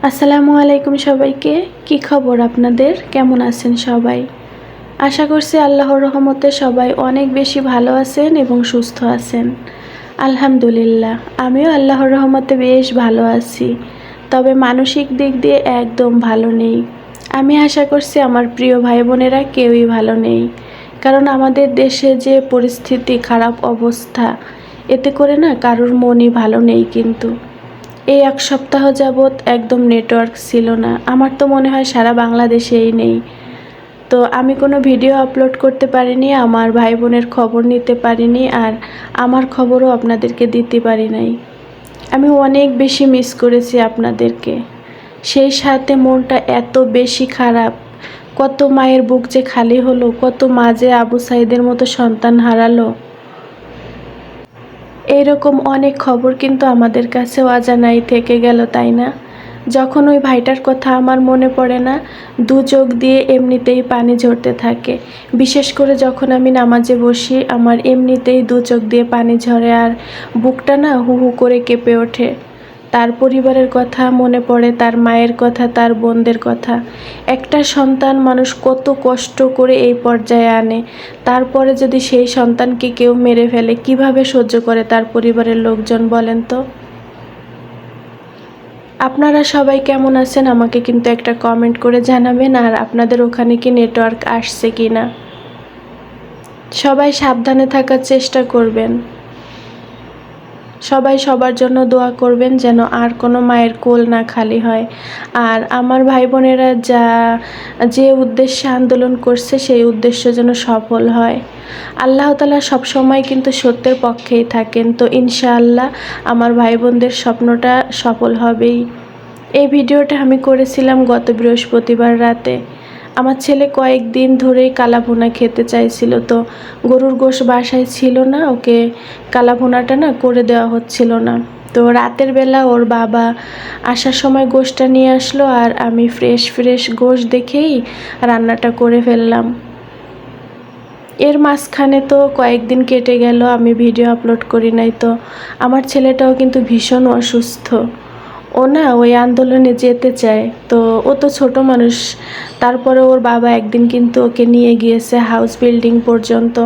আসসালামু আলাইকুম সবাইকে। কি খবর আপনাদের? কেমন আছেন সবাই? আশা করছি আল্লাহর রহমতে সবাই অনেক বেশি ভালো আছেন এবং সুস্থ আছেন। আলহামদুলিল্লাহ, আমিও আল্লাহর রহমতে বেশ ভালো আছি, তবে মানসিক দিক দিয়ে একদম ভালো নেই। আমি আশা করছি আমার প্রিয় ভাই বোনেরা কেউই ভালো নেই, কারণ আমাদের দেশে যে পরিস্থিতি, খারাপ অবস্থা, এতে করে না কারোর মনই ভালো নেই। কিন্তু এই এক সপ্তাহ যাবৎ একদম নেটওয়ার্ক ছিল না। আমার তো মনে হয় সারা বাংলাদেশেই নেই। তো আমি কোনো ভিডিও আপলোড করতে পারিনি, আমার ভাই বোনের খবর নিতে পারিনি, আর আমার খবরও আপনাদেরকে দিতে পারি নাই। আমি অনেক বেশি মিস করেছি আপনাদেরকে। সেই সাথে মনটা এত বেশি খারাপ, কত মায়ের বুক যে খালি হলো, কত মা যে আবু সাইদের মতো সন্তান হারালো। এইরকম অনেক খবর কিন্তু আমাদের কাছেও অজানাই থেকে গেল, তাই না? যখন ওই ভাইটার কথা আমার মনে পড়ে না, দু চোখ দিয়ে এমনিতেই পানি ঝরতে থাকে। বিশেষ করে যখন আমি নামাজে বসি, আমার এমনিতেই দু চোখ দিয়ে পানি ঝরে আর বুকটা না হু হু করে কেঁপে ওঠে। তার পরিবারের কথা মনে পড়ে, তার মায়ের কথা, তার বোনদের কথা। একটা সন্তান মানুষ কত কষ্ট করে এই পর্যায়ে আনে, তারপরে যদি সেই সন্তানকে কেউ মেরে ফেলে, কিভাবে সহ্য করে তার পরিবারের লোকজন, বলেন তো? আপনারা সবাই কেমন আছেন আমাকে কিন্তু একটা কমেন্ট করে জানাবেন, আর আপনাদের ওখানে কি নেটওয়ার্ক আসছে কি না। সবাই সাবধানে থাকার চেষ্টা করবেন। সবাই সবার জন্য দোয়া করবেন যেন আর কোনো মায়ের কোল না খালি হয়। আর আমার ভাই বোনেরা যে উদ্দেশ্যে আন্দোলন করছে, সেই উদ্দেশ্য যেন সফল হয়। আল্লাহ তাআলা সবসময় কিন্তু সত্যের পক্ষেই থাকেন। তো ইনশাআল্লাহ আমার ভাই বোনদের স্বপ্নটা সফল হবেই। এই ভিডিওটা আমি করেছিলাম গত বৃহস্পতিবার রাতে। আমার ছেলে কয়েকদিন ধরেই কালাভুনা খেতে চাইছিল, তো গরুর গোশ বাসায় ছিল না, ওকে কালাভুনাটা না করে দেওয়া হচ্ছিল না। তো রাতের বেলা ওর বাবা আসার সময় গোশটা নিয়ে আসলো, আর আমি ফ্রেশ গোশ দেখেই রান্নাটা করে ফেললাম। এর মাঝখানে তো কয়েকদিন কেটে গেল, আমি ভিডিও আপলোড করি নাই। তো আমার ছেলেটাও কিন্তু ভীষণ অসুস্থ। ও না ওই আন্দোলনে যেতে চায়, তো ও তো ছোট মানুষ, তারপরে ওর বাবা একদিন কিন্তু ওকে নিয়ে গিয়েছে হাউস বিল্ডিং পর্যন্ত।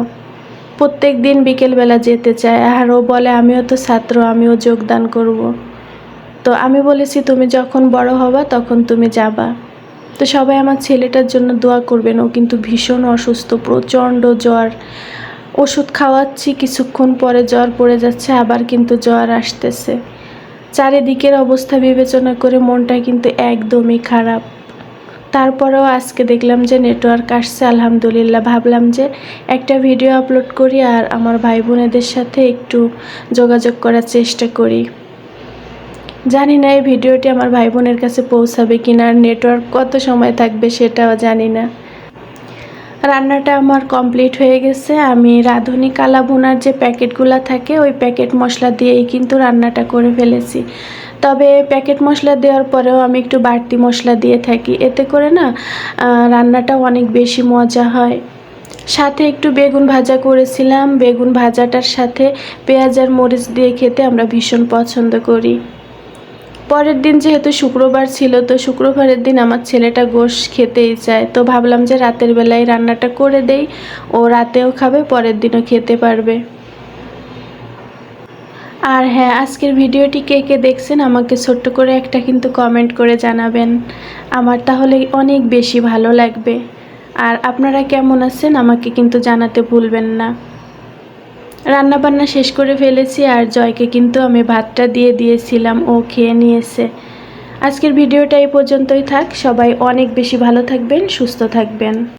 প্রত্যেক দিন বিকেলবেলা যেতে চায়, আর ও বলে আমিও তো ছাত্র, আমিও যোগদান করব। তো আমি বলেছি তুমি যখন বড় হবা তখন তুমি যাবা। তো সবাই আমার ছেলেটার জন্য দোয়া করবেন। ও কিন্তু ভীষণ অসুস্থ, প্রচণ্ড জ্বর। ওষুধ খাওয়াচ্ছি, কিছুক্ষণ পরে জ্বর পড়ে যাচ্ছে, আবার কিন্তু জ্বর আসতেছে। চারিদিকের অবস্থা বিবেচনা করে মনটা কিন্তু একদমই খারাপ। তারপরেও আজকে দেখলাম যে নেটওয়ার্ক আসছে, আলহামদুলিল্লাহ। ভাবলাম যে একটা ভিডিও আপলোড করি আর আমার ভাই বোনেদের সাথে একটু যোগাযোগ করার চেষ্টা করি। জানি না এই ভিডিওটি আমার ভাই বোনের কাছে পৌঁছাবে কিনা, আর নেটওয়ার্ক কত সময় থাকবে সেটাও জানি না। রান্নাটা আমার কমপ্লিট হয়ে গেছে। আমি রাঁধুনি কালাভুনার যে প্যাকেটগুলো থাকে, ওই প্যাকেট মশলা দিয়েই কিন্তু রান্নাটা করে ফেলেছি। তবে প্যাকেট মশলা দেওয়ার পরেও আমি একটু বাড়তি মশলা দিয়ে থাকি, এতে করে না রান্নাটা অনেক বেশি মজা হয়। সাথে একটু বেগুন ভাজা করেছিলাম। বেগুন ভাজাটার সাথে পেঁয়াজ আর মরিচ দিয়ে খেতে আমরা ভীষণ পছন্দ করি। পরের দিন যেহেতু শুক্রবার ছিল, তো শুক্রবারের দিন আমার ছেলেটা গোশ খেতেই চায়। তো ভাবলাম যে রাতের বেলায় রান্নাটা করে দেই, ও রাতেও খাবে, পরের দিনও খেতে পারবে। আর হ্যাঁ, আজকের ভিডিওটি কে কে দেখছেন আমাকে ছোট্ট করে একটা কিন্তু কমেন্ট করে জানাবেন, আমার তাহলে অনেক বেশি ভালো লাগবে। আর আপনারা কেমন আছেন আমাকে কিন্তু জানাতে ভুলবেন না। রান্না বান্না শেষ করে ফেলেছি, আর জয়কে কিন্তু আমি ভাতটা দিয়ে দিয়েছিলাম, ও খেয়ে নিয়েছে। আজকের ভিডিওটা এই পর্যন্তই থাক। সবাই অনেক বেশি ভালো থাকবেন, সুস্থ থাকবেন।